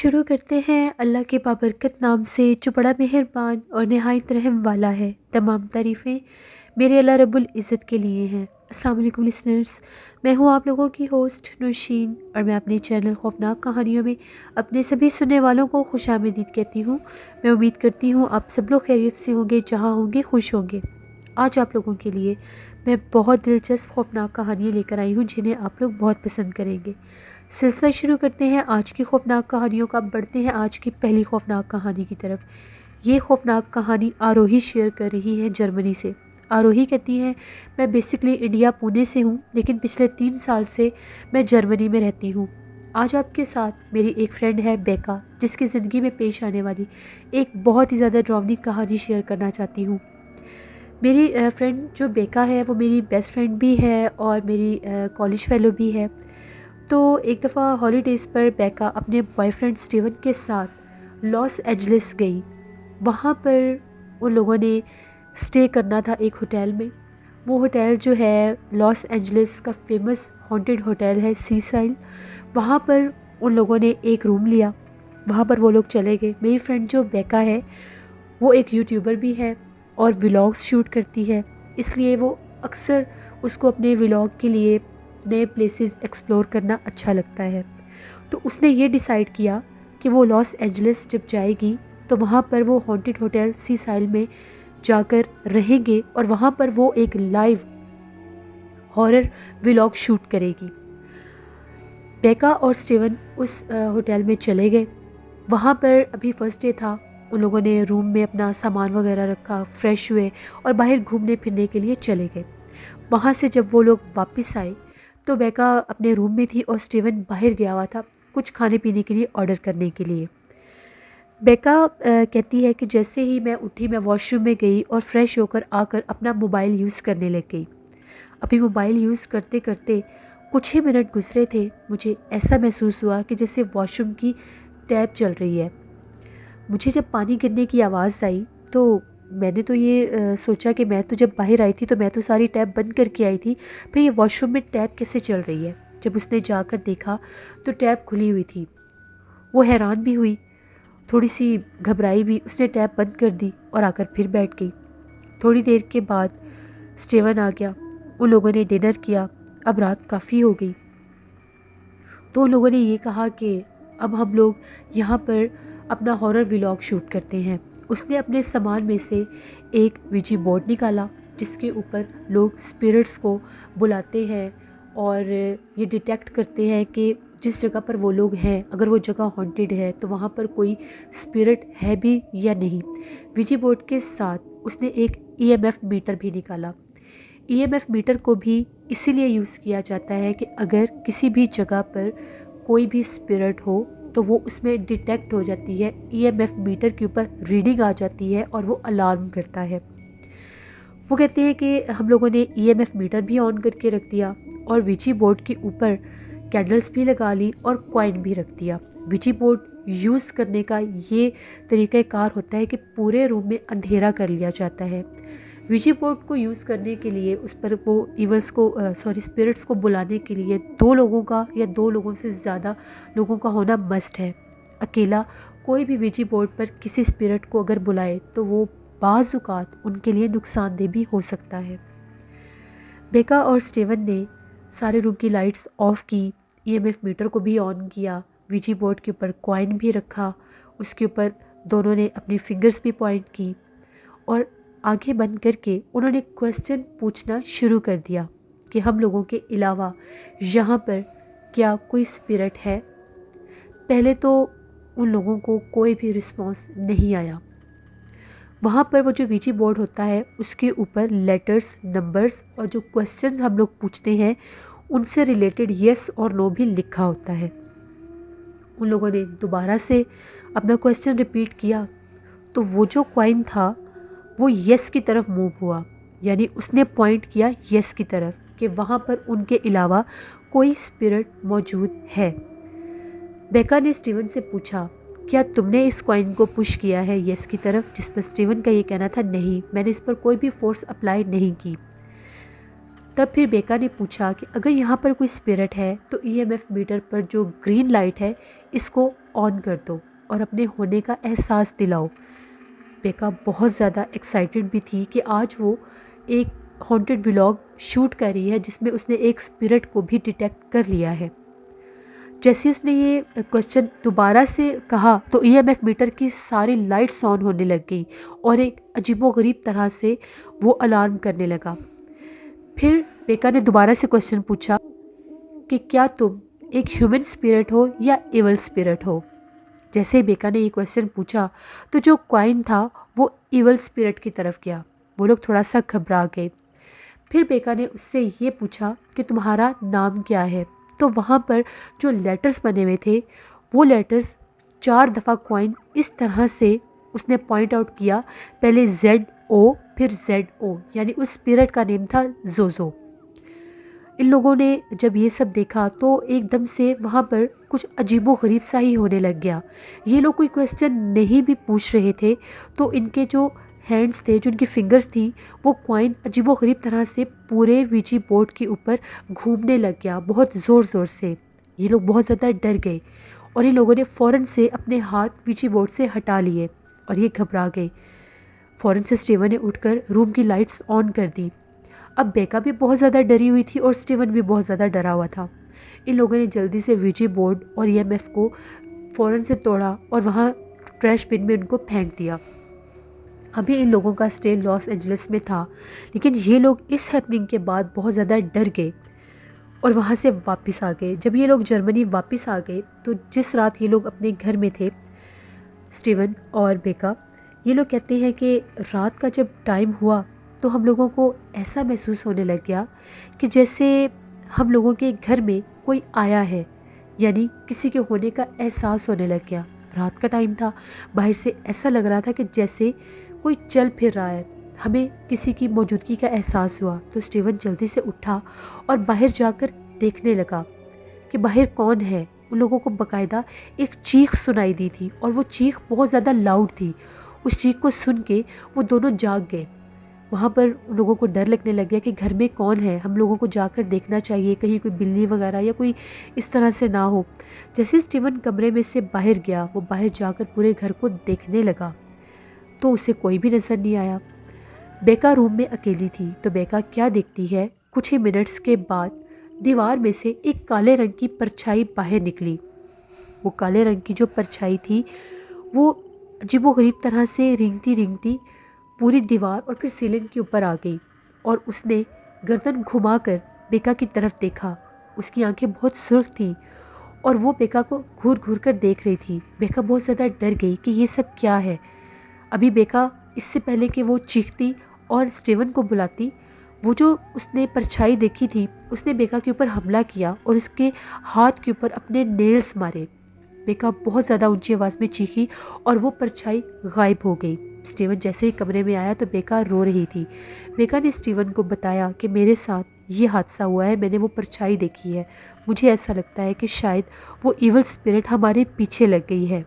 शुरू करते हैं अल्लाह के बाबरकत नाम से जो बड़ा मेहरबान और नहायत रहम वाला है। तमाम तारीफ़ें मेरे अल्लाह रब्बुल इज़्ज़त के लिए हैं। अस्सलाम वालेकुम लिसनर्स, मैं हूँ आप लोगों की होस्ट नौशीन और मैं अपने चैनल खौफनाक कहानियों में अपने सभी सुनने वालों को खुशामदीद कहती हूँ। मैं उम्मीद करती हूँ आप सब लोग खैरियत से होंगे, जहाँ होंगे खुश होंगे। आज आप लोगों के लिए मैं बहुत दिलचस्प खौफनाक कहानियाँ लेकर आई हूँ जिन्हें आप लोग बहुत पसंद करेंगे। सिलसिला शुरू करते हैं आज की खौफनाक कहानियों का। बढ़ते हैं आज की पहली खौफनाक कहानी की तरफ। ये खौफनाक कहानी आरोही शेयर कर रही है जर्मनी से। आरोही कहती है, मैं बेसिकली इंडिया पुणे से हूँ, लेकिन पिछले 3 साल से मैं जर्मनी में रहती हूँ। आज आपके साथ मेरी एक फ्रेंड है बेका, जिसकी ज़िंदगी में पेश आने वाली एक बहुत ही ज़्यादा डरावनी कहानी शेयर करना चाहती हूँ। मेरी फ्रेंड जो बेका है वो मेरी बेस्ट फ्रेंड भी है और मेरी कॉलेज फेलो भी है। तो एक दफ़ा हॉलीडेज़ पर बेका अपने बॉयफ्रेंड स्टीवन के साथ लॉस एंजलिस गई। वहाँ पर उन लोगों ने स्टे करना था एक होटल में। वो होटल जो है लॉस एंजलिस का फेमस हॉन्टेड होटल है सीसाइल। वहाँ पर उन लोगों ने एक रूम लिया, वहाँ पर वो लोग चले गए। मेरी फ्रेंड जो बेका है वो एक यूट्यूबर भी है और व्लॉग्स शूट करती है, इसलिए वो अक्सर उसको अपने व्लॉग के लिए नए प्लेसेस एक्सप्लोर करना अच्छा लगता है। तो उसने ये डिसाइड किया कि वो लॉस एंजलिस जब जाएगी तो वहाँ पर वो हॉन्टेड होटल सीसाइल में जाकर रहेंगे और वहाँ पर वो एक लाइव हॉरर व्लॉग शूट करेगी। बेका और स्टीवन उस होटल में चले गए। वहाँ पर अभी फर्स्ट डे था। उन लोगों ने रूम में अपना सामान वगैरह रखा, फ्रेश हुए और बाहर घूमने फिरने के लिए चले गए। वहाँ से जब वो लोग वापस आए तो बेका अपने रूम में थी और स्टीवन बाहर गया हुआ था कुछ खाने पीने के लिए ऑर्डर करने के लिए। बेका कहती है कि जैसे ही मैं उठी, मैं वॉशरूम में गई और फ्रेश होकर आकर अपना मोबाइल यूज़ करने लग गई। अभी मोबाइल यूज़ करते करते कुछ ही मिनट गुजरे थे, मुझे ऐसा महसूस हुआ कि जैसे वॉशरूम की टैप चल रही है। मुझे जब पानी गिरने की आवाज़ आई तो मैंने तो ये सोचा कि मैं तो जब बाहर आई थी तो मैं तो सारी टैप बंद करके आई थी, फिर ये वॉशरूम में टैप कैसे चल रही है। जब उसने जाकर देखा तो टैप खुली हुई थी। वो हैरान भी हुई, थोड़ी सी घबराई भी। उसने टैप बंद कर दी और आकर फिर बैठ गई। थोड़ी देर के बाद स्टीवन आ गया। उन लोगों ने डिनर किया। अब रात काफ़ी हो गई तो उन लोगों ने ये कहा कि अब हम लोग यहाँ पर अपना हॉरर व्लॉग शूट करते हैं। उसने अपने सामान में से एक विजी बोर्ड निकाला जिसके ऊपर लोग स्पिरिट्स को बुलाते हैं और ये डिटेक्ट करते हैं कि जिस जगह पर वो लोग हैं, अगर वो जगह हॉन्टेड है तो वहाँ पर कोई स्पिरिट है भी या नहीं। विजी बोर्ड के साथ उसने एक ईएमएफ मीटर भी निकाला। ईएमएफ मीटर को भी इसीलिए यूज़ किया जाता है कि अगर किसी भी जगह पर कोई भी स्पिरिट हो तो वो उसमें डिटेक्ट हो जाती है। ईएमएफ मीटर के ऊपर रीडिंग आ जाती है और वो अलार्म करता है। वो कहते हैं कि हम लोगों ने ईएमएफ मीटर भी ऑन करके रख दिया और विजी बोर्ड के ऊपर कैंडल्स भी लगा ली और कॉइन भी रख दिया। विजी बोर्ड यूज़ करने का ये तरीक़ाकार होता है कि पूरे रूम में अंधेरा कर लिया जाता है। विजी बोर्ड को यूज़ करने के लिए उस पर वो स्पिरिट्स को बुलाने के लिए 2 लोगों का या 2 लोगों से ज़्यादा लोगों का होना मस्ट है। अकेला कोई भी विजी बोर्ड पर किसी स्पिरिट को अगर बुलाए तो वो बाज़ औक़ात उनके लिए नुकसानदेह भी हो सकता है। बेका और स्टीवन ने सारे रूम की लाइट्स ऑफ की, ईएमएफ मीटर को भी ऑन किया, विजी बोर्ड के ऊपर कॉइन भी रखा, उसके ऊपर दोनों ने अपनी फिंगर्स भी पॉइंट की और आंखें बंद करके उन्होंने क्वेश्चन पूछना शुरू कर दिया कि हम लोगों के अलावा यहाँ पर क्या कोई स्पिरिट है। पहले तो उन लोगों को कोई भी रिस्पॉन्स नहीं आया। वहाँ पर वो जो विजी बोर्ड होता है उसके ऊपर लेटर्स, नंबर्स और जो क्वेश्चंस हम लोग पूछते हैं उनसे रिलेटेड येस और नो भी लिखा होता है। उन लोगों ने दोबारा से अपना क्वेश्चन रिपीट किया तो वो जो कॉइन था वो येस की तरफ मूव हुआ, यानी उसने पॉइंट किया येस की तरफ कि वहाँ पर उनके अलावा कोई स्पिरिट मौजूद है। बेका ने स्टीवन से पूछा, क्या तुमने इस कॉइन को पुश किया है येस की तरफ? जिस पर स्टीवन का ये कहना था, नहीं, मैंने इस पर कोई भी फोर्स अप्लाई नहीं की। तब फिर बेका ने पूछा कि अगर यहाँ पर कोई स्पिरिट है तो ईएमएफ मीटर पर जो ग्रीन लाइट है इसको ऑन कर दो और अपने होने का एहसास दिलाओ। बेका बहुत ज़्यादा एक्साइटेड भी थी कि आज वो एक हॉन्टेड व्लॉग शूट कर रही है जिसमें उसने एक स्पिरिट को भी डिटेक्ट कर लिया है। जैसे उसने ये क्वेश्चन दोबारा से कहा तो ईएमएफ मीटर की सारी लाइट्स ऑन होने लग गई और एक अजीबोगरीब तरह से वो अलार्म करने लगा। फिर बेका ने दोबारा से क्वेश्चन पूछा कि क्या तुम एक ह्यूमन स्पिरिट हो या एवल स्पिरिट हो। जैसे ही बेका ने ये क्वेश्चन पूछा तो जो क्वाइन था वो इवल स्पिरिट की तरफ गया। वो लोग थोड़ा सा घबरा गए। फिर बेका ने उससे ये पूछा कि तुम्हारा नाम क्या है। तो वहाँ पर जो लेटर्स बने हुए थे वो लेटर्स 4 दफ़ा क्वाइन इस तरह से उसने पॉइंट आउट किया। पहले ZO फिर ZO, यानी उस स्पिरिट का नेम था जोजो। इन लोगों ने जब ये सब देखा तो एकदम से वहाँ पर कुछ अजीबोगरीब सा ही होने लग गया। ये लोग कोई क्वेश्चन नहीं भी पूछ रहे थे तो इनके जो हैंड्स थे, जो इनकी फिंगर्स थी, वो क्वाइन अजीबोगरीब तरह से पूरे वीजी बोर्ड के ऊपर घूमने लग गया बहुत ज़ोर ज़ोर से। ये लोग बहुत ज़्यादा डर गए और इन लोगों ने फ़ौरन से अपने हाथ वीजी बोर्ड से हटा लिए और ये घबरा गए। फ़ौरन से स्टीवन ने उठकर रूम की लाइट्स ऑन कर दी। अब बेका भी बहुत ज़्यादा डरी हुई थी और स्टीवन भी बहुत ज़्यादा डरा हुआ था। इन लोगों ने जल्दी से वीजी बोर्ड और ईएमएफ को फ़ौरन से तोड़ा और वहाँ ट्रैश बिन में उनको फेंक दिया। अभी इन लोगों का स्टे लॉस एंजलिस में था, लेकिन ये लोग इस हैपनिंग के बाद बहुत ज़्यादा डर गए और वहाँ से वापस आ गए। जब ये लोग जर्मनी वापस आ गए तो जिस रात ये लोग अपने घर में थे, स्टीवन और बेका, ये लोग कहते हैं कि रात का जब टाइम हुआ तो हम लोगों को ऐसा महसूस होने लग गया कि जैसे हम लोगों के घर में कोई आया है, यानी किसी के होने का एहसास होने लग गया। रात का टाइम था, बाहर से ऐसा लग रहा था कि जैसे कोई चल फिर रहा है। हमें किसी की मौजूदगी का एहसास हुआ तो स्टीवन जल्दी से उठा और बाहर जाकर देखने लगा कि बाहर कौन है। उन लोगों को बाकायदा एक चीख सुनाई दी थी और वो चीख बहुत ज़्यादा लाउड थी। उस चीख को सुन के वो दोनों जाग गए। वहाँ पर उन लोगों को डर लगने लग गया कि घर में कौन है, हम लोगों को जाकर देखना चाहिए, कहीं कोई बिल्ली वगैरह या कोई इस तरह से ना हो। जैसे स्टीवन कमरे में से बाहर गया, वो बाहर जाकर पूरे घर को देखने लगा तो उसे कोई भी नज़र नहीं आया। बेका रूम में अकेली थी तो बेका क्या देखती है, कुछ ही मिनट्स के बाद दीवार में से एक काले रंग की परछाई बाहर निकली। वो काले रंग की जो परछाई थी वो अजीबोगरीब तरह से रेंगती रेंगती पूरी दीवार और फिर सीलिंग के ऊपर आ गई और उसने गर्दन घुमाकर बेका की तरफ देखा। उसकी आंखें बहुत सुर्ख थीं और वो बेका को घूर घूर कर देख रही थी। बेका बहुत ज़्यादा डर गई कि ये सब क्या है। अभी बेका इससे पहले कि वो चीखती और स्टीवन को बुलाती, वो जो उसने परछाई देखी थी उसने बेका के ऊपर हमला किया और उसके हाथ के ऊपर अपने नेल्स मारे। बेका बहुत ज़्यादा ऊंची आवाज़ में चीखी और वो परछाई गायब हो गई। स्टीवन जैसे ही कमरे में आया तो बेका रो रही थी। बेका ने स्टीवन को बताया कि मेरे साथ ये हादसा हुआ है, मैंने वो परछाई देखी है, मुझे ऐसा लगता है कि शायद वो इवल स्पिरिट हमारे पीछे लग गई है।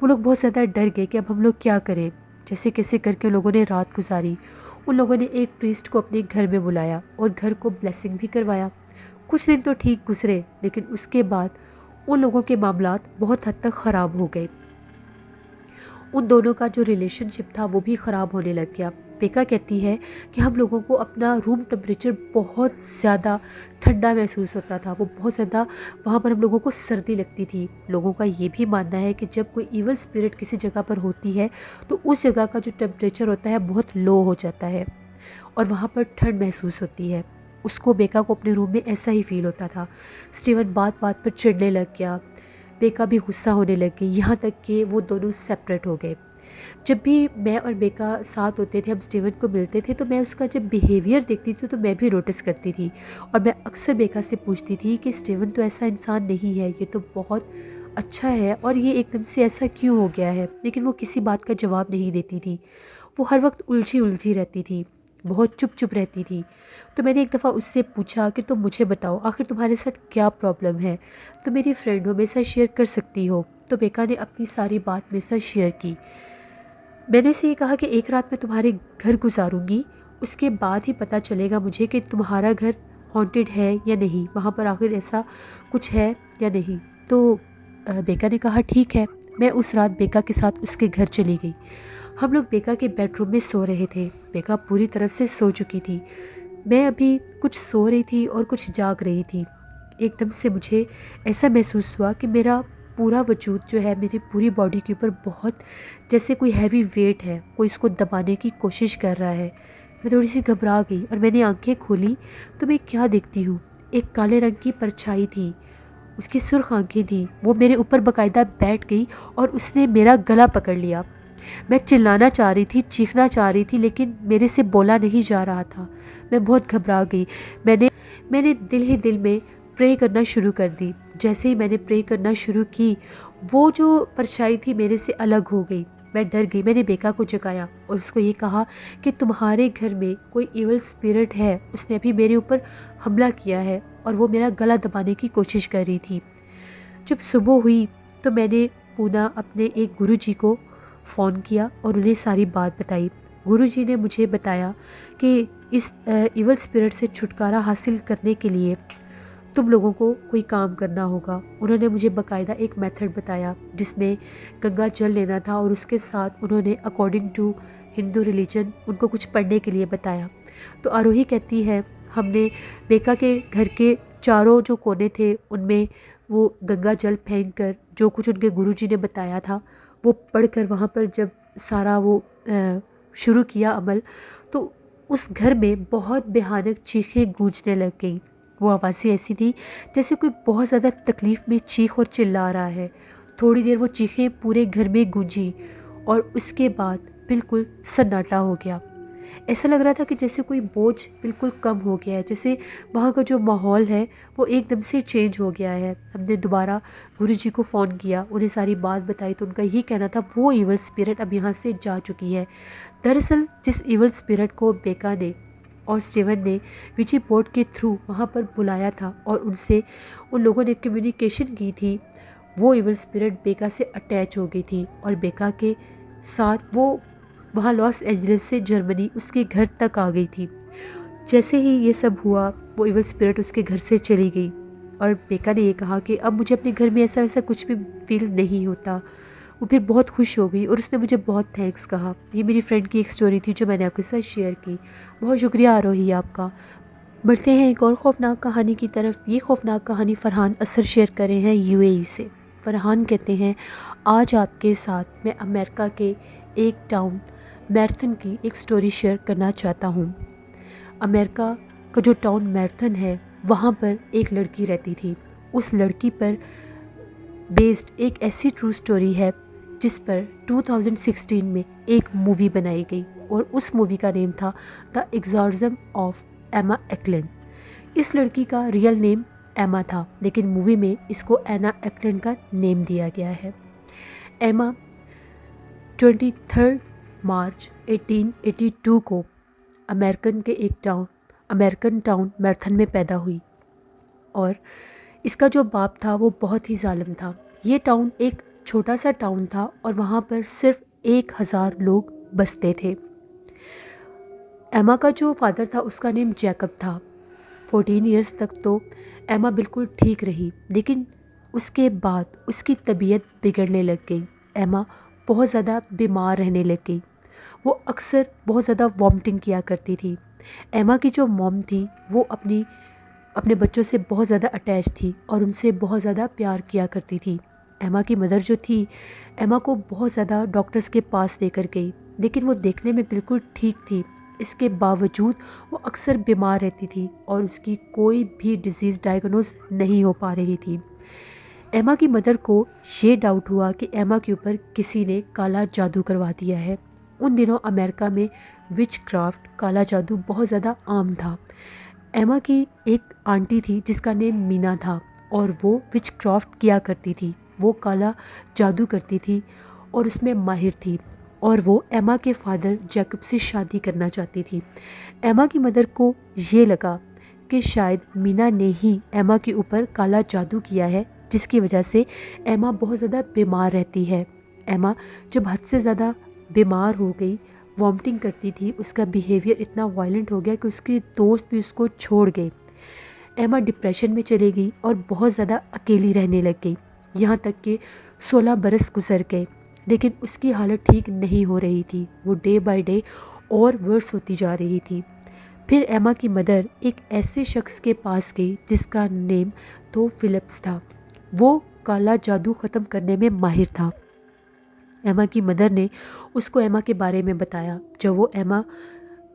वो लोग बहुत ज़्यादा डर गए कि अब हम लोग क्या करें। जैसे कैसे करके लोगों ने रात गुजारी। उन लोगों ने एक प्रीस्ट को अपने घर में बुलाया और घर को ब्लेसिंग भी करवाया। कुछ दिन तो ठीक गुजरे, लेकिन उसके बाद उन लोगों के मामलात बहुत हद तक ख़राब हो गए। उन दोनों का जो रिलेशनशिप था वो भी ख़राब होने लग गया। बेका कहती है कि हम लोगों को अपना रूम टेम्परेचर बहुत ज़्यादा ठंडा महसूस होता था। वो बहुत ज़्यादा वहाँ पर हम लोगों को सर्दी लगती थी। लोगों का ये भी मानना है कि जब कोई इवल स्पिरिट किसी जगह पर होती है तो उस जगह का जो टेम्परेचर होता है बहुत लो हो जाता है और वहाँ पर ठंड महसूस होती है। उसको, बेका को अपने रूम में ऐसा ही फील होता था। स्टीवन बात बात पर चिढ़ने लग गया। बेका भी गुस्सा होने लग गई, यहाँ तक कि वो दोनों सेपरेट हो गए। जब भी मैं और बेका साथ होते थे, हम स्टीवन को मिलते थे, तो मैं उसका जब बिहेवियर देखती थी तो मैं भी नोटिस करती थी और मैं अक्सर बेका से पूछती थी कि स्टीवन तो ऐसा इंसान नहीं है, ये तो बहुत अच्छा है और ये एकदम से ऐसा क्यों हो गया है। लेकिन वो किसी बात का जवाब नहीं देती थी। वो हर वक्त उलझी उलझी रहती थी, बहुत चुप चुप रहती थी। तो मैंने एक दफ़ा उससे पूछा कि तुम मुझे बताओ, आखिर तुम्हारे साथ क्या प्रॉब्लम है, तुम मेरी फ्रेंड हो, मेरे साथ शेयर कर सकती हो। तो बेका ने अपनी सारी बात मेरे साथ शेयर की। मैंने से ये कहा कि एक रात मैं तुम्हारे घर गुजारूंगी, उसके बाद ही पता चलेगा मुझे कि तुम्हारा घर हॉन्टेड है या नहीं, वहाँ पर आखिर ऐसा कुछ है या नहीं। तो बेका ने कहा ठीक है। मैं उस रात बेका के साथ उसके घर चली गई। हम लोग बेका के बेडरूम में सो रहे थे। बेका पूरी तरह से सो चुकी थी। मैं अभी कुछ सो रही थी और कुछ जाग रही थी। एकदम से मुझे ऐसा महसूस हुआ कि मेरा पूरा वजूद जो है, मेरी पूरी बॉडी के ऊपर बहुत जैसे कोई हैवी वेट है, कोई इसको दबाने की कोशिश कर रहा है। मैं थोड़ी सी घबरा गई और मैंने आंखें खोली तो मैं क्या देखती हूँ, एक काले रंग की परछाई थी। उसकी सुर्ख आंखें थी। वो मेरे ऊपर बाकायदा बैठ गई और उसने मेरा गला पकड़ लिया। मैं चिल्लाना चाह रही थी, चीखना चाह रही थी, लेकिन मेरे से बोला नहीं जा रहा था। मैं बहुत घबरा गई। मैंने दिल ही दिल में प्रे करना शुरू कर दी। जैसे ही मैंने प्रे करना शुरू की, वो जो परछाई थी मेरे से अलग हो गई। मैं डर गई। मैंने बेका को जगाया और उसको ये कहा कि तुम्हारे घर में कोई इवल स्पिरिट है, उसने अभी मेरे ऊपर हमला किया है और वो मेरा गला दबाने की कोशिश कर रही थी। जब सुबह हुई तो मैंने पुनः अपने एक गुरुजी को फ़ोन किया और उन्हें सारी बात बताई। गुरुजी ने मुझे बताया कि इस इवल स्पिरिट से छुटकारा हासिल करने के लिए तुम लोगों को कोई काम करना होगा। उन्होंने मुझे बाकायदा एक मेथड बताया जिसमें गंगा जल लेना था और उसके साथ उन्होंने अकॉर्डिंग टू हिंदू रिलीजन उनको कुछ पढ़ने के लिए बताया। तो आरोही कहती है, हमने बेका के घर के चारों जो कोने थे उनमें वो गंगा जल फेंक कर जो कुछ उनके गुरुजी ने बताया था वो पढ़कर वहाँ पर जब सारा वो शुरू किया अमल, तो उस घर में बहुत भयानक चीखें गूंजने लग गईं। वो आवाज़ें ऐसी थी जैसे कोई बहुत ज़्यादा तकलीफ़ में चीख और चिल्ला रहा है। थोड़ी देर वो चीखें पूरे घर में गूंजी और उसके बाद बिल्कुल सन्नाटा हो गया। ऐसा लग रहा था कि जैसे कोई बोझ बिल्कुल कम हो गया है, जैसे वहाँ का जो माहौल है वो एकदम से चेंज हो गया है। हमने दोबारा गुरुजी को फ़ोन किया, उन्हें सारी बात बताई तो उनका यही कहना था वो इवल स्पिरिट अब यहाँ से जा चुकी है। दरअसल जिस इवल स्पिरिट को बेका ने और स्टीवन ने विजी बोर्ड के थ्रू वहाँ पर बुलाया था और उनसे उन लोगों ने कम्युनिकेशन की थी, वो इवल स्पिरिट बेका से अटैच हो गई थी और बेका के साथ वो वहाँ लॉस एंजलिस से जर्मनी उसके घर तक आ गई थी। जैसे ही ये सब हुआ वो इवल स्पिरिट उसके घर से चली गई और बेका ने ये कहा कि अब मुझे अपने घर में ऐसा वैसा कुछ भी फील नहीं होता। वो फिर बहुत खुश हो गई और उसने मुझे बहुत थैंक्स कहा। ये मेरी फ्रेंड की एक स्टोरी थी जो मैंने आपके साथ शेयर की। बहुत शुक्रिया आरोही आपका। बढ़ते हैं एक और ख़ौफनाक कहानी की तरफ। ये ख़ौफनाक कहानी फ़रहान असर शेयर करे हैं यूएई से। फ़रहान कहते हैं, आज आपके साथ मैं अमेरिका के एक टाउन मैरथन की एक स्टोरी शेयर करना चाहता हूँ। अमेरिका का जो टाउन मैरथन है वहाँ पर एक लड़की रहती थी। उस लड़की पर बेस्ड एक ऐसी ट्रू स्टोरी है जिस पर 2016 में एक मूवी बनाई गई और उस मूवी का नेम था द एग्जॉर्सिज्म ऑफ एमा एक्लैंड। इस लड़की का रियल नेम एमा था, लेकिन मूवी में इसको एना एक्लैंड का नेम दिया गया है। एमा 23 मार्च 1882 को अमेरिकन टाउन मैरथन में पैदा हुई और इसका जो बाप था वो बहुत ही जालिम था। ये टाउन एक छोटा सा टाउन था और वहाँ पर सिर्फ 1000 लोग बसते थे। एमा का जो फादर था उसका नेम जैकब था। 14 इयर्स तक तो एमा बिल्कुल ठीक रही, लेकिन उसके बाद उसकी तबीयत बिगड़ने लग गई। एमा बहुत ज़्यादा बीमार रहने लग गई। वो अक्सर बहुत ज़्यादा वॉमिटिंग किया करती थी। एमा की जो मॉम थी वो अपने बच्चों से बहुत ज़्यादा अटैच थी और उनसे बहुत ज़्यादा प्यार किया करती थी। एमा की मदर जो थी, एमा को बहुत ज़्यादा डॉक्टर्स के पास लेकर गई, लेकिन वो देखने में बिल्कुल ठीक थी। इसके बावजूद वो अक्सर बीमार रहती थी और उसकी कोई भी डिज़ीज़ डायग्नोज नहीं हो पा रही थी। एमा की मदर को ये डाउट हुआ कि एमा के ऊपर किसी ने काला जादू करवा दिया है। उन दिनों अमेरिका में विच क्राफ्ट, काला जादू बहुत ज़्यादा आम था। एमा की एक आंटी थी जिसका नेम मीना था और वो विच क्राफ्ट किया करती थी। वो काला जादू करती थी और उसमें माहिर थी और वो एमा के फादर जैकब से शादी करना चाहती थी। एमा की मदर को ये लगा कि शायद मीना ने ही एमा के ऊपर काला जादू किया है, जिसकी वजह से एमा बहुत ज़्यादा बीमार रहती है। एमा जब हद से ज़्यादा बीमार हो गई, वॉमिटिंग करती थी, उसका बिहेवियर इतना वायलेंट हो गया कि उसके दोस्त भी उसको छोड़ गए। एमा डिप्रेशन में चली गई और बहुत ज़्यादा अकेली रहने लग गई। यहाँ तक कि 16 बरस गुजर गए, लेकिन उसकी हालत ठीक नहीं हो रही थी। वो डे बाय डे और वर्स होती जा रही थी। फिर एमा की मदर एक ऐसे शख्स के पास गई जिसका नेम तो फिलिप्स था। वो काला जादू ख़त्म करने में माहिर था। एमा की मदर ने उसको एमा के बारे में बताया। जब वो एमा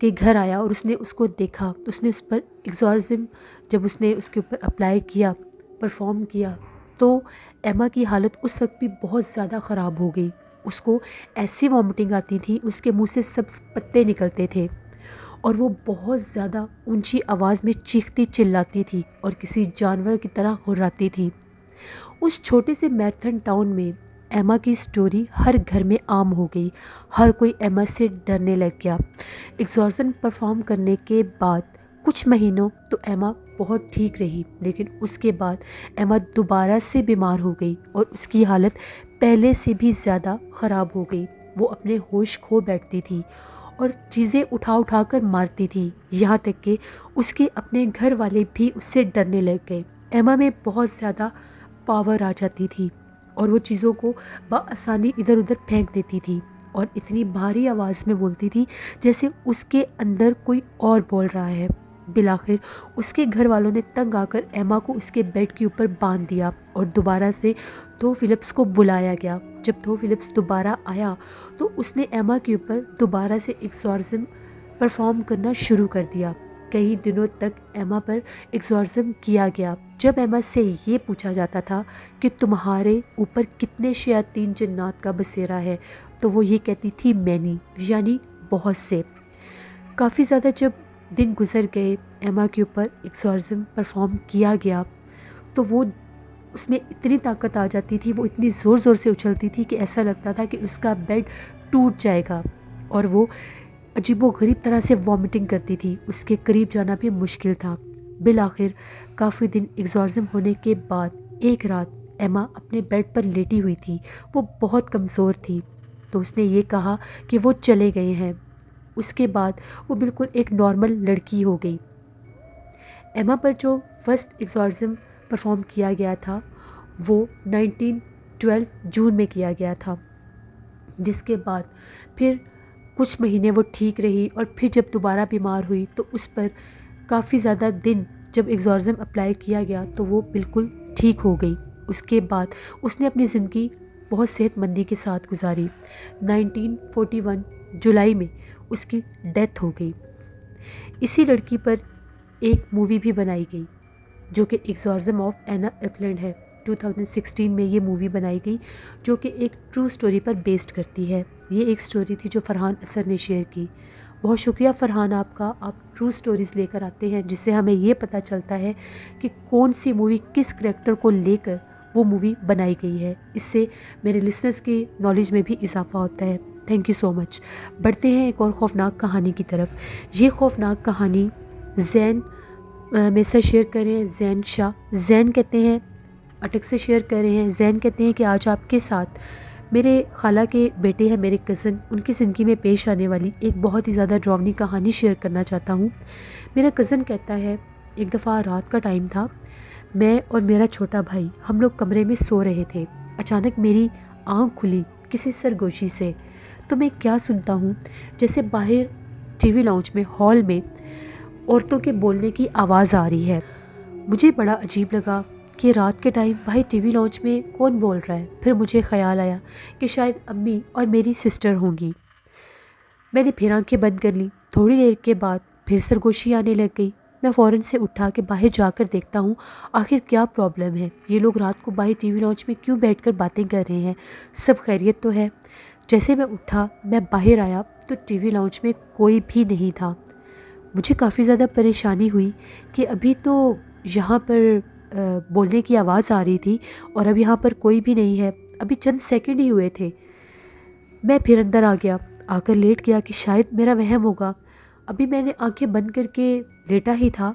के घर आया और उसने उसको देखा तो उसने उस पर एक्सॉर्सिज्म जब उसने उसके ऊपर अप्लाई किया, परफॉर्म किया, तो एमा की हालत उस वक्त भी बहुत ज़्यादा ख़राब हो गई। उसको ऐसी वॉमिटिंग आती थी, उसके मुंह से सब पत्ते निकलते थे और वो बहुत ज़्यादा ऊंची आवाज़ में चीखती चिल्लाती थी और किसी जानवर की तरह घुर्राती थी। उस छोटे से मैराथन टाउन में एमा की स्टोरी हर घर में आम हो गई। हर कोई एमा से डरने लग गया। एक्सॉर्सन परफॉर्म करने के बाद कुछ महीनों तो एमा बहुत ठीक रही, लेकिन उसके बाद एमा दोबारा से बीमार हो गई और उसकी हालत पहले से भी ज़्यादा ख़राब हो गई। वो अपने होश खो बैठती थी और चीज़ें उठा उठा कर मारती थी। यहाँ तक कि उसके अपने घर वाले भी उससे डरने लग गए। एमा में बहुत ज़्यादा पावर आ जाती थी और वो चीज़ों को बआसानी इधर उधर फेंक देती थी और इतनी भारी आवाज़ में बोलती थी जैसे उसके अंदर कोई और बोल रहा है। बिलाखिर उसके घर वालों ने तंग आकर एमा को उसके बेड के ऊपर बांध दिया और दोबारा से दो फिलिप्स को बुलाया गया। जब दो फिलिप्स दोबारा आया तो उसने एमा के ऊपर दोबारा से एक्सॉर्सिज्म परफॉर्म करना शुरू कर दिया। कई दिनों तक एमा पर एक्सॉर्सिज्म किया गया। जब एमा से ये पूछा जाता था कि तुम्हारे ऊपर कितने शयातीन जिन्नात का बसेरा है, तो वो ये कहती थी मैनी, यानी बहुत से। काफ़ी ज़्यादा जब दिन गुजर गए, एमा के ऊपर एक्सॉर्सिज्म परफॉर्म किया गया तो वो उसमें इतनी ताकत आ जाती थी, वो इतनी ज़ोर ज़ोर से उछलती थी कि ऐसा लगता था कि उसका बेड टूट जाएगा और वो अजीबोगरीब तरह से वॉमिटिंग करती थी। उसके करीब जाना भी मुश्किल था। बिल आखिर काफ़ी दिन एक्सॉर्सिज्म होने के बाद एक रात एमा अपने बेड पर लेटी हुई थी। वो बहुत कमज़ोर थी, तो उसने ये कहा कि वो चले गए हैं। उसके बाद वो बिल्कुल एक नॉर्मल लड़की हो गई। एमा पर जो फर्स्ट एक्सॉर्सिज्म परफॉर्म किया गया था वो 1912 जून में किया गया था, जिसके बाद फिर कुछ महीने वो ठीक रही और फिर जब दोबारा बीमार हुई तो उस पर काफ़ी ज़्यादा दिन जब एक्सॉर्सिज्म अप्लाई किया गया तो वो बिल्कुल ठीक हो गई। उसके बाद उसने अपनी ज़िंदगी बहुत सेहतमंदी के साथ गुजारी। 1941 जुलाई में उसकी डेथ हो गई। इसी लड़की पर एक मूवी भी बनाई गई जो कि एक्सॉर्सिज्म ऑफ एना एक्लैंड है। 2016 में ये मूवी बनाई गई जो कि एक ट्रू स्टोरी पर बेस्ड करती है। ये एक स्टोरी थी जो फरहान असर ने शेयर की। बहुत शुक्रिया फरहान आपका, आप ट्रू स्टोरीज़ लेकर आते हैं जिससे हमें ये पता चलता है कि कौन सी मूवी किस करैक्टर को लेकर वो मूवी बनाई गई है। इससे मेरे लिसनर्स की नॉलेज में भी इजाफा होता है। Thank you so much. बढ़ते हैं एक और ख़ौफनाक कहानी की तरफ। ये ख़ौफनाक कहानी जैन में से शेयर कर रहे हैं जैन शाह। जैन कहते हैं, अटक से शेयर कर रहे हैं। जैन कहते हैं कि आज आपके साथ मेरे खाला के बेटे हैं, मेरे कज़न, उनकी ज़िंदगी में पेश आने वाली एक बहुत ही ज़्यादा डरावनी कहानी शेयर करना चाहता हूँ। मेरा कज़न कहता है एक दफ़ा रात का टाइम था, मैं और मेरा छोटा भाई हम लोग कमरे में सो रहे थे। अचानक मेरी आँख खुली किसी सरगोशी से, तो मैं क्या सुनता हूँ जैसे बाहर टीवी लाउंज में हॉल में औरतों के बोलने की आवाज़ आ रही है। मुझे बड़ा अजीब लगा कि रात के टाइम भाई टीवी लॉन्च में कौन बोल रहा है। फिर मुझे ख्याल आया कि शायद अम्मी और मेरी सिस्टर होंगी। मैंने फिर आंखें बंद कर ली। थोड़ी देर के बाद फिर सरगोशी आने लग गई। मैं फ़ौरन से उठा के बाहर जाकर देखता हूँ आखिर क्या प्रॉब्लम है, ये लोग रात को बाहर टीवी लॉन्च में क्यों बैठकर बातें कर रहे हैं, सब खैरियत तो है। जैसे मैं उठा, मैं बाहर आया तो टीवी लॉन्च में कोई भी नहीं था। मुझे काफ़ी ज़्यादा परेशानी हुई कि अभी तो यहाँ पर बोलने की आवाज़ आ रही थी और अब यहाँ पर कोई भी नहीं है, अभी चंद सेकंड ही हुए थे। मैं फिर अंदर आ गया, आकर लेट गया कि शायद मेरा वहम होगा। अभी मैंने आंखें बंद करके लेटा ही था,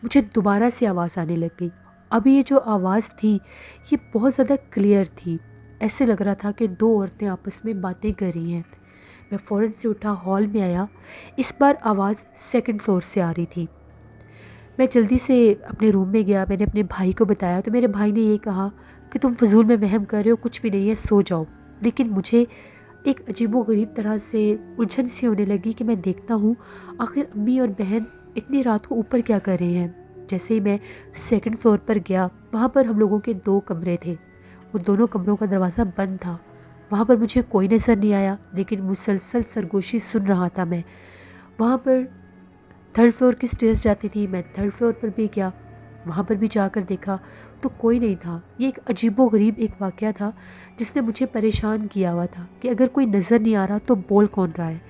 मुझे दोबारा से आवाज़ आने लग गई। अभी ये जो आवाज़ थी ये बहुत ज़्यादा क्लियर थी, ऐसे लग रहा था कि दो औरतें आपस में बातें कर रही हैं। मैं फ़ौरन से उठा, हॉल में आया। इस बार आवाज़ सेकंड फ्लोर से आ रही थी। मैं जल्दी से अपने रूम में गया, मैंने अपने भाई को बताया तो मेरे भाई ने ये कहा कि तुम फजूल में वहम कर रहे हो, कुछ भी नहीं है, सो जाओ। लेकिन मुझे एक अजीबोगरीब तरह से उलझन सी होने लगी कि मैं देखता हूँ आखिर अम्मी और बहन इतनी रात को ऊपर क्या कर रहे हैं। जैसे ही मैं सेकंड फ्लोर पर गया, वहाँ पर हम लोगों के 2 कमरे थे। वो दोनों कमरों का दरवाज़ा बंद था। वहाँ पर मुझे कोई नज़र नहीं आया, लेकिन मुसलसल सरगोशी सुन रहा था मैं। वहाँ पर थर्ड फ्लोर की स्टेयर्स जाती थी। मैं थर्ड फ्लोर पर भी गया, वहाँ पर भी जाकर देखा तो कोई नहीं था। ये एक अजीबोगरीब एक वाक़या था जिसने मुझे परेशान किया हुआ था कि अगर कोई नज़र नहीं आ रहा तो बोल कौन रहा है।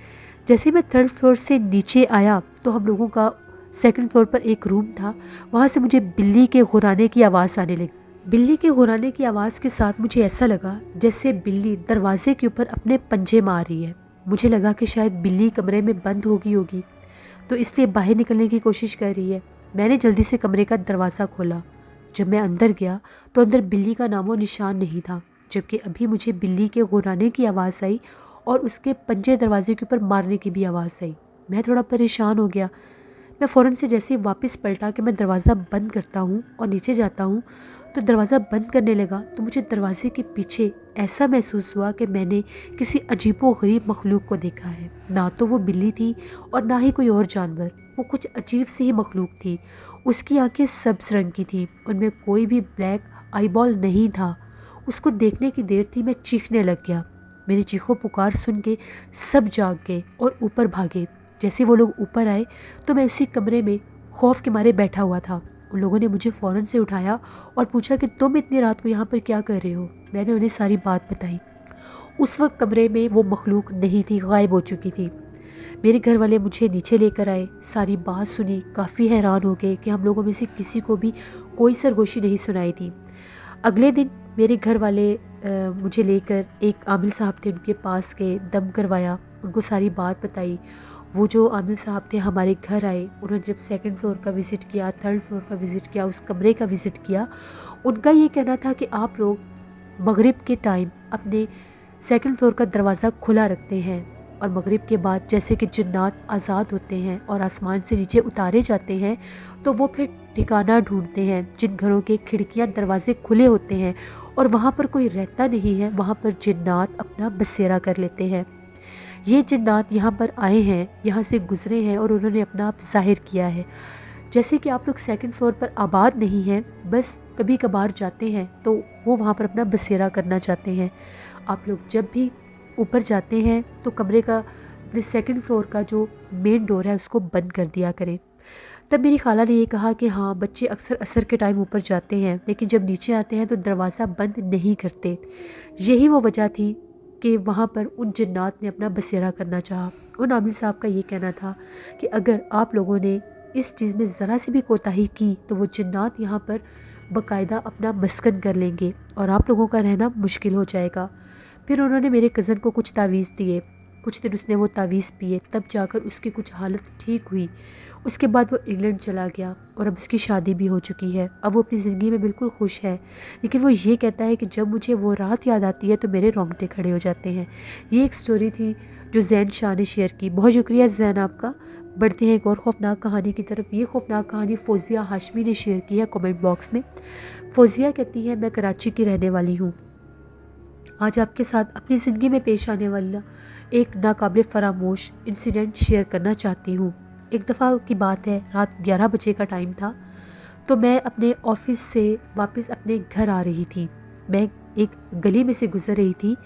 जैसे मैं थर्ड फ्लोर से नीचे आया तो हम लोगों का सेकंड फ्लोर पर एक रूम था। वहाँ से मुझे बिल्ली के गुर्राने की आवाज़ आने लगी। बिल्ली के गुर्राने की आवाज़ के साथ मुझे ऐसा लगा जैसे बिल्ली दरवाजे के ऊपर अपने पंजे मार रही है। मुझे लगा कि शायद बिल्ली कमरे में बंद होगी तो इसलिए बाहर निकलने की कोशिश कर रही है। मैंने जल्दी से कमरे का दरवाज़ा खोला। जब मैं अंदर गया तो अंदर बिल्ली का नामो निशान नहीं था, जबकि अभी मुझे बिल्ली के गुर्राने की आवाज़ आई और उसके पंजे दरवाजे के ऊपर मारने की भी आवाज़ आई। मैं थोड़ा परेशान हो गया। मैं फ़ौरन से जैसे ही वापस पलटा कि मैं दरवाज़ा बंद करता हूँ और नीचे जाता हूँ, तो दरवाज़ा बंद करने लगा तो मुझे दरवाजे के पीछे ऐसा महसूस हुआ कि मैंने किसी अजीबोगरीब मखलूक को देखा है। ना तो वो बिल्ली थी और ना ही कोई और जानवर। वो कुछ अजीब सी ही मखलूक थी। उसकी आंखें सब्ज़ रंग की थी, उनमें कोई भी ब्लैक आईबॉल नहीं था। उसको देखने की देर थी मैं चीखने लग गया। मेरी चीखों पुकार सुन के सब जाग गए और ऊपर भागे। जैसे वो लोग ऊपर आए तो मैं उसी कमरे में खौफ के मारे बैठा हुआ था। उन लोगों ने मुझे फ़ौरन से उठाया और पूछा कि तुम इतनी रात को यहाँ पर क्या कर रहे हो। मैंने उन्हें सारी बात बताई। उस वक्त कमरे में वो मखलूक नहीं थी, गायब हो चुकी थी। मेरे घर वाले मुझे नीचे लेकर आए, सारी बात सुनी, काफ़ी हैरान हो गए कि हम लोगों में से किसी को भी कोई सरगोशी नहीं सुनाई थी। अगले दिन मेरे घर वाले मुझे लेकर एक आमिल साहब थे, उनके पास गए, दम करवाया, उनको सारी बात बताई। वो जो आमिल साहब थे हमारे घर आए। उन्होंने जब सेकंड फ्लोर का विज़िट किया, थर्ड फ्लोर का विज़िट किया, उस कमरे का विज़िट किया, उनका ये कहना था कि आप लोग मगरिब के टाइम अपने सेकंड फ्लोर का दरवाज़ा खुला रखते हैं और मगरिब के बाद जैसे कि जिन्नात आज़ाद होते हैं और आसमान से नीचे उतारे जाते हैं, तो वो फिर ठिकाना ढूंढते हैं जिन घरों के खिड़कियां दरवाजे खुले होते हैं और वहाँ पर कोई रहता नहीं है, वहाँ पर जिन्नात अपना बसेरा कर लेते हैं। ये जिन्नात यहाँ पर आए हैं, यहाँ से गुजरे हैं और उन्होंने अपना आप ज़ाहिर किया है। जैसे कि आप लोग सेकंड फ्लोर पर आबाद नहीं हैं, बस कभी कभार जाते हैं तो वो वहाँ पर अपना बसेरा करना चाहते हैं। आप लोग जब भी ऊपर जाते हैं तो कमरे का, अपने सेकंड फ्लोर का जो मेन डोर है उसको बंद कर दिया करें। तब मेरी खाला ने ये कहा कि हाँ, बच्चे अक्सर असर के टाइम ऊपर जाते हैं, लेकिन जब नीचे आते हैं तो दरवाज़ा बंद नहीं करते। यही वो वजह थी कि वहाँ पर उन जिन्नात ने अपना बसेरा करना चाहा। उन आमिर साहब का ये कहना था कि अगर आप लोगों ने इस चीज़ में ज़रा सी भी कोताही की तो वो जिन्नात यहाँ पर बाकायदा अपना मस्कन कर लेंगे और आप लोगों का रहना मुश्किल हो जाएगा। फिर उन्होंने मेरे कज़न को कुछ तावीज़ दिए। कुछ दिन उसने वो तावीज़ पिए, तब जाकर उसकी कुछ हालत ठीक हुई। उसके बाद वो इंग्लैंड चला गया और अब उसकी शादी भी हो चुकी है। अब वो अपनी ज़िंदगी में बिल्कुल खुश है। लेकिन वो ये कहता है कि जब मुझे वो रात याद आती है तो मेरे रोंगटे खड़े हो जाते हैं। ये एक स्टोरी थी जो जैन शाह ने शेयर की। बहुत शुक्रिया जैन आपका। बढ़ते हैं एक और ख़ौफनाक कहानी की तरफ। ये ख़ौफनाक कहानी फ़ौज़िया हाशमी ने शेयर की है कमेंट बॉक्स में। फ़ौज़िया कहती है, मैं कराची की रहने वाली हूँ। आज आपके साथ अपनी ज़िंदगी में पेश आने वाला एक नाकाबिल फरामोश इंसिडेंट शेयर करना चाहती हूँ। एक दफ़ा की बात है, रात 11 बजे का टाइम था। तो मैं अपने ऑफिस से वापस अपने घर आ रही थी। मैं एक गली में से गुज़र रही थी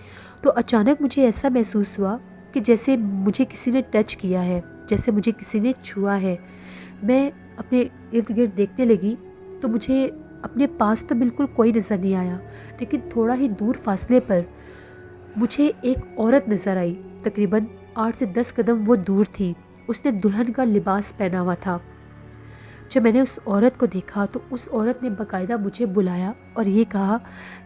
तो अचानक मुझे ऐसा महसूस हुआ कि जैसे मुझे किसी ने टच किया है, जैसे मुझे किसी ने छुआ है। मैं अपने इर्द गिर्द देखने लगी तो मुझे अपने पास तो बिल्कुल कोई नज़र नहीं आया, लेकिन थोड़ा ही दूर फासले पर मुझे एक औरत नज़र आई। तकरीबन 8 से 10 कदम वो दूर थी। उसने दुल्हन का लिबास पहना हुआ था। जब मैंने उस औरत को देखा तो उस औरत ने बाकायदा मुझे बुलाया और ये कहा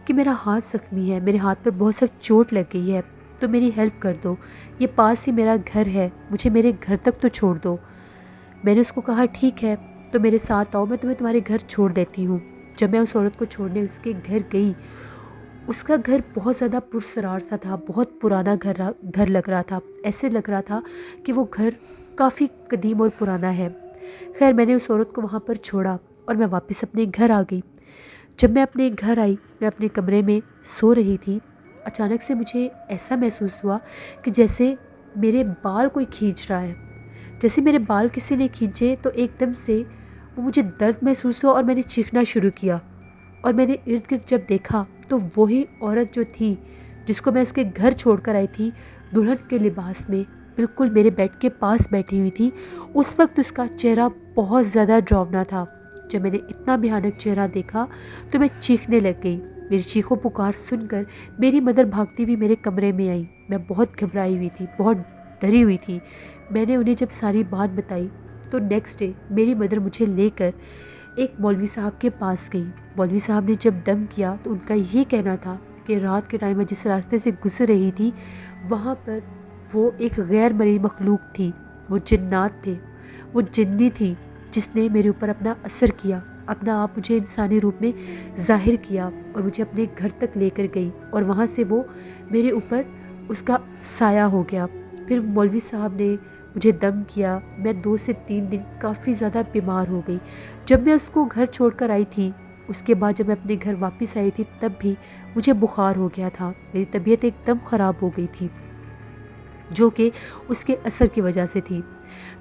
कि मेरा हाथ ज़ख्मी है, मेरे हाथ पर बहुत सख्त चोट लग गई है, तो मेरी हेल्प कर दो। ये पास ही मेरा घर है, मुझे मेरे घर तक तो छोड़ दो। मैंने उसको कहा ठीक है, तो मेरे साथ आओ, मैं तुम्हें तुम्हारे घर छोड़ देती हूँ। जब मैं उस औरत को छोड़ने उसके घर गई, उसका घर बहुत ज़्यादा पुरसरार सा था, बहुत पुराना घर लग रहा था। ऐसे लग रहा था कि वो घर काफ़ी कदीम और पुराना है। खैर, मैंने उस औरत को वहाँ पर छोड़ा और मैं वापस अपने घर आ गई। जब मैं अपने घर आई, मैं अपने कमरे में सो रही थी, अचानक से मुझे ऐसा महसूस हुआ कि जैसे मेरे बाल कोई खींच रहा है। जैसे मेरे बाल किसी ने खींचे तो एकदम से वो मुझे दर्द महसूस हुआ और मैंने चीखना शुरू किया। और मैंने इर्द गिर्द जब देखा तो वही औरत जो थी, जिसको मैं उसके घर छोड़ कर आई थी दुल्हन के लिबास में, बिल्कुल मेरे बेड के पास बैठी हुई थी। उस वक्त उसका चेहरा बहुत ज़्यादा डरावना था। जब मैंने इतना भयानक चेहरा देखा तो मैं चीखने लग गई। मेरी चीखों पुकार सुनकर मेरी मदर भागती हुई मेरे कमरे में आई। मैं बहुत घबराई हुई थी, बहुत डरी हुई थी। मैंने उन्हें जब सारी बात बताई तो नेक्स्ट डे मेरी मदर मुझे लेकर एक मौलवी साहब के पास गई। मौलवी साहब ने जब दम किया तो उनका ये कहना था कि रात के टाइम में जिस रास्ते से गुजर रही थी वहाँ पर वो एक गैर मरी मखलूक थी, वो जिन्नात थे, वो जिन्नी थी जिसने मेरे ऊपर अपना असर किया, अपना आप मुझे इंसानी रूप में ज़ाहिर किया और मुझे अपने घर तक लेकर गई और वहाँ से वो मेरे ऊपर उसका साया हो गया। फिर मौलवी साहब ने मुझे दम किया। मैं 2 से 3 दिन काफ़ी ज़्यादा बीमार हो गई। जब मैं उसको घर छोड़कर आई थी, उसके बाद जब मैं अपने घर वापस आई थी तब भी मुझे बुखार हो गया था। मेरी तबीयत एकदम ख़राब हो गई थी, जो कि उसके असर की वजह से थी।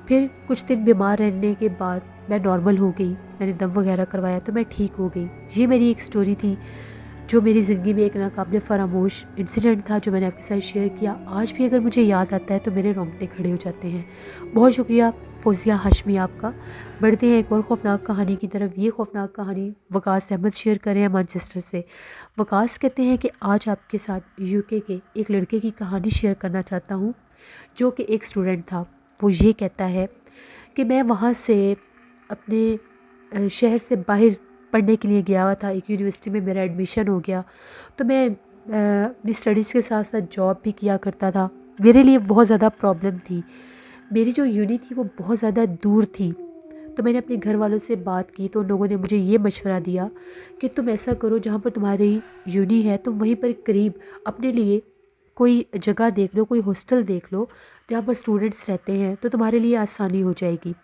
फिर कुछ दिन बीमार रहने के बाद मैं नॉर्मल हो गई। मैंने दम वगैरह करवाया तो मैं ठीक हो गई। ये मेरी एक स्टोरी थी जो मेरी ज़िंदगी में एक नाकाबिल फरामोश इंसिडेंट था, जो मैंने आपके साथ शेयर किया। आज भी अगर मुझे याद आता है तो मेरे रोंगटे खड़े हो जाते हैं। बहुत शुक्रिया फौजिया हाशमी आपका। बढ़ते हैं एक और ख़ौफनाक कहानी की तरफ। ये ख़ौफनाक कहानी वकास अहमद शेयर कर रहे हैं मैनचेस्टर से। वकास कहते हैं कि आज आपके साथ यूके के एक लड़के की कहानी शेयर करना चाहता हूँ, जो कि एक स्टूडेंट था। वो ये कहता है कि मैं वहाँ से अपने शहर से बाहर पढ़ने के लिए गया हुआ था। एक यूनिवर्सिटी में मेरा एडमिशन हो गया तो मैं अपनी स्टडीज़ के साथ साथ जॉब भी किया करता था। मेरे लिए बहुत ज़्यादा प्रॉब्लम थी। मेरी जो यूनी थी वो बहुत ज़्यादा दूर थी। तो मैंने अपने घर वालों से बात की तो उन लोगों ने मुझे ये मशवरा दिया कि तुम ऐसा करो, जहाँ पर तुम्हारी यूनी है तुम वहीं पर करीब अपने लिए कोई जगह देख लो, कोई हॉस्टल देख लो जहाँ पर स्टूडेंट्स रहते हैं, तो तुम्हारे लिए आसानी हो जाएगी।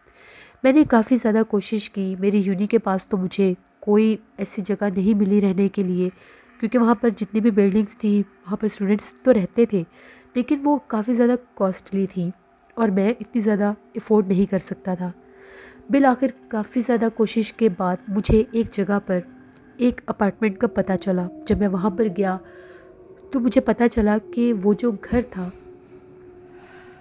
मैंने काफ़ी ज़्यादा कोशिश की। मेरी यूनी के पास तो मुझे कोई ऐसी जगह नहीं मिली रहने के लिए, क्योंकि वहाँ पर जितनी भी बिल्डिंग्स थी वहाँ पर स्टूडेंट्स तो रहते थे, लेकिन वो काफ़ी ज़्यादा कॉस्टली थी और मैं इतनी ज़्यादा अफोर्ड नहीं कर सकता था। बिल आखिर काफ़ी ज़्यादा कोशिश के बाद मुझे एक जगह पर एक अपार्टमेंट का पता चला। जब मैं वहाँ पर गया तो मुझे पता चला कि वो जो घर था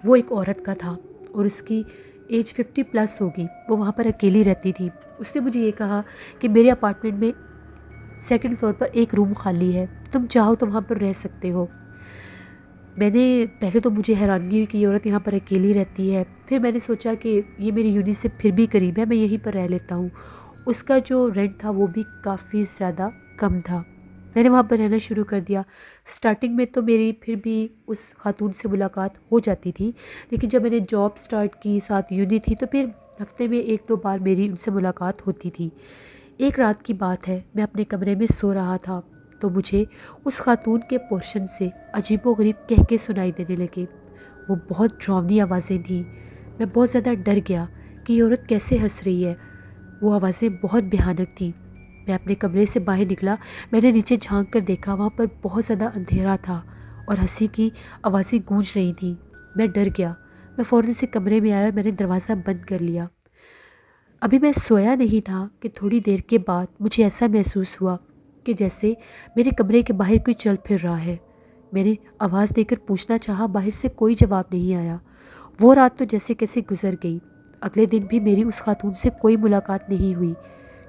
वो एक औरत का था और उसकी एज 50+ होगी। वो वहाँ पर अकेली रहती थी। उसने मुझे ये कहा कि मेरे अपार्टमेंट में 2nd फ्लोर पर एक रूम खाली है, तुम चाहो तो वहाँ पर रह सकते हो। मैंने पहले तो मुझे हैरानगी हुई कि ये औरत यहाँ पर अकेली रहती है। फिर मैंने सोचा कि ये मेरी यूनी से फिर भी करीब है, मैं यहीं पर रह लेता हूँ। उसका जो रेंट था वो भी काफ़ी ज़्यादा कम था। मैंने वहाँ पर रहना शुरू कर दिया। स्टार्टिंग में तो मेरी फिर भी उस खातून से मुलाकात हो जाती थी, लेकिन जब मैंने जॉब स्टार्ट की, साथ यूनी थी, तो फिर हफ्ते में 1-2 बार मेरी उनसे मुलाकात होती थी। एक रात की बात है, मैं अपने कमरे में सो रहा था तो मुझे उस खातून के पोर्शन से अजीबोगरीब कहके सुनाई देने लगे। वो बहुत डरावनी आवाज़ें थीं। मैं बहुत ज़्यादा डर गया कि ये औरत कैसे हंस रही है। वो आवाज़ें बहुत भयानक थीं। मैं अपने कमरे से बाहर निकला। मैंने नीचे झांक कर देखा, वहाँ पर बहुत ज़्यादा अंधेरा था और हंसी की आवाज़ें गूंज रही थीं। मैं डर गया। मैं फ़ौरन से कमरे में आया, मैंने दरवाज़ा बंद कर लिया। अभी मैं सोया नहीं था कि थोड़ी देर के बाद मुझे ऐसा महसूस हुआ कि जैसे मेरे कमरे के बाहर कोई चल फिर रहा है। मैंने आवाज़ देकर पूछना चाहा, बाहर से कोई जवाब नहीं आया। वो रात तो जैसे कैसे गुजर गई। अगले दिन भी मेरी उस खातून से कोई मुलाकात नहीं हुई।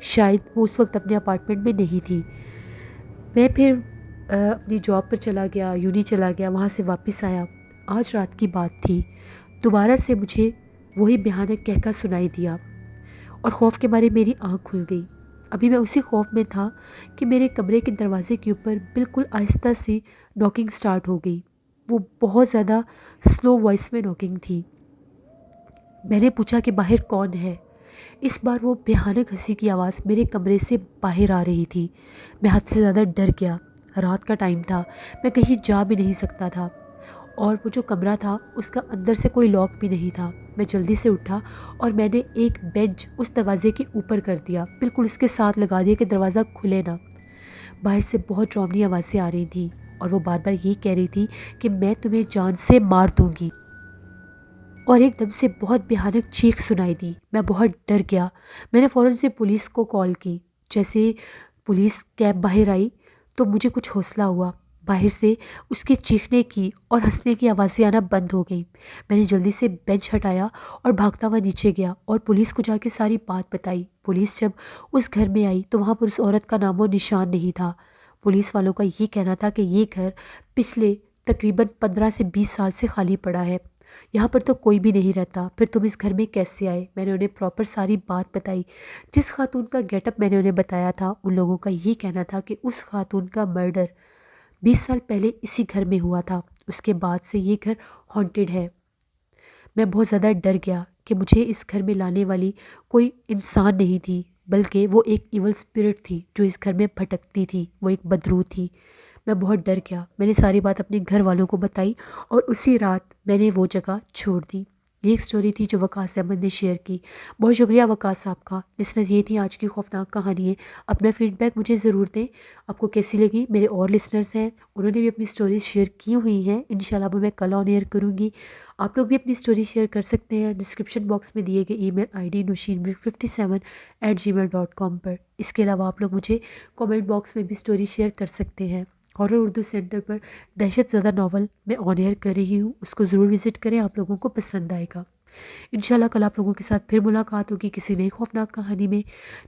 शायद वो उस वक्त अपने अपार्टमेंट में नहीं थी। मैं फिर अपनी जॉब पर चला गया, यूनी चला गया, वहाँ से वापस आया। आज रात की बात थी। दोबारा से मुझे वही भयानक कहका सुनाई दिया और खौफ के मारे मेरी आँख खुल गई। अभी मैं उसी खौफ में था कि मेरे कमरे के दरवाजे के ऊपर बिल्कुल आहिस्ता सी नॉकिंग स्टार्ट हो गई। वो बहुत ज़्यादा स्लो वॉइस में नॉकिंग थी। मैंने पूछा कि बाहर कौन है। इस बार वो भयानक हंसी की आवाज़ मेरे कमरे से बाहर आ रही थी। मैं हद से ज़्यादा डर गया। रात का टाइम था, मैं कहीं जा भी नहीं सकता था और वो जो कमरा था उसका अंदर से कोई लॉक भी नहीं था। मैं जल्दी से उठा और मैंने एक बेंच उस दरवाजे के ऊपर कर दिया, बिल्कुल उसके साथ लगा दिया कि दरवाज़ा खुले ना। बाहर से बहुत डरावनी आवाज़ें आ रही थी और वो बार बार ये कह रही थी कि मैं तुम्हें जान से मार दूंगी। और एकदम से बहुत भयानक चीख सुनाई दी। मैं बहुत डर गया। मैंने फ़ौरन से पुलिस को कॉल की। जैसे पुलिस कैब बाहर आई तो मुझे कुछ हौसला हुआ। बाहर से उसके चीखने की और हंसने की आवाज़ें आना बंद हो गई। मैंने जल्दी से बेंच हटाया और भागता हुआ नीचे गया और पुलिस को जाके सारी बात बताई। पुलिस जब उस घर में आई तो वहाँ पर उस औरत का नामो निशान नहीं था। पुलिस वालों का ये कहना था कि ये घर पिछले तकरीबन 15 से 20 साल से खाली पड़ा है, यहाँ पर तो कोई भी नहीं रहता, फिर तुम इस घर में कैसे आए। मैंने उन्हें प्रॉपर सारी बात बताई। जिस खातून का गेटअप मैंने उन्हें बताया था, उन लोगों का ये कहना था कि उस खातून का मर्डर 20 साल पहले इसी घर में हुआ था। उसके बाद से ये घर हॉन्टेड है। मैं बहुत ज़्यादा डर गया कि मुझे इस घर में लाने वाली कोई इंसान नहीं थी, बल्कि वो एक इवल स्पिरिट थी जो इस घर में भटकती थी। वो एक बदरू थी। मैं बहुत डर गया। मैंने सारी बात अपने घर वालों को बताई और उसी रात मैंने वो जगह छोड़ दी। ये एक स्टोरी थी जो वकास अहमद ने शेयर की। बहुत शुक्रिया वकास साहब का। लिसनर्स, ये थी आज की खौफनाक कहानी है। अपना फीडबैक मुझे ज़रूर दें, आपको कैसी लगी। मेरे और लिसनर्स हैं, उन्होंने भी अपनी स्टोरीज शेयर की हुई हैं। इंशाल्लाह वो मैं कल ऑन एयर करूँगी। आप लोग भी अपनी स्टोरी शेयर कर सकते हैं डिस्क्रिप्शन बॉक्स में दिए गए ईमेल आईडी nushinmir57@gmail.com पर। इसके अलावा आप लोग मुझे कमेंट बॉक्स में भी स्टोरी शेयर कर सकते हैं। हॉरर उर्दू सेंटर पर दहशत ज़दा नावल मैं ऑन एयर कर रही हूँ, उसको ज़रूर विज़िट करें, आप लोगों को पसंद आएगा। इंशाल्लाह कल आप लोगों के साथ फिर मुलाकात होगी किसी नई खौफनाक कहानी में।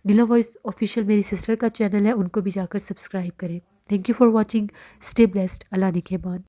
नीला वॉइस ऑफिशियल मेरी सिस्टर का चैनल है, उनको भी जाकर सब्सक्राइब करें। Thank you for watching. Stay blessed. Allah निगहबान।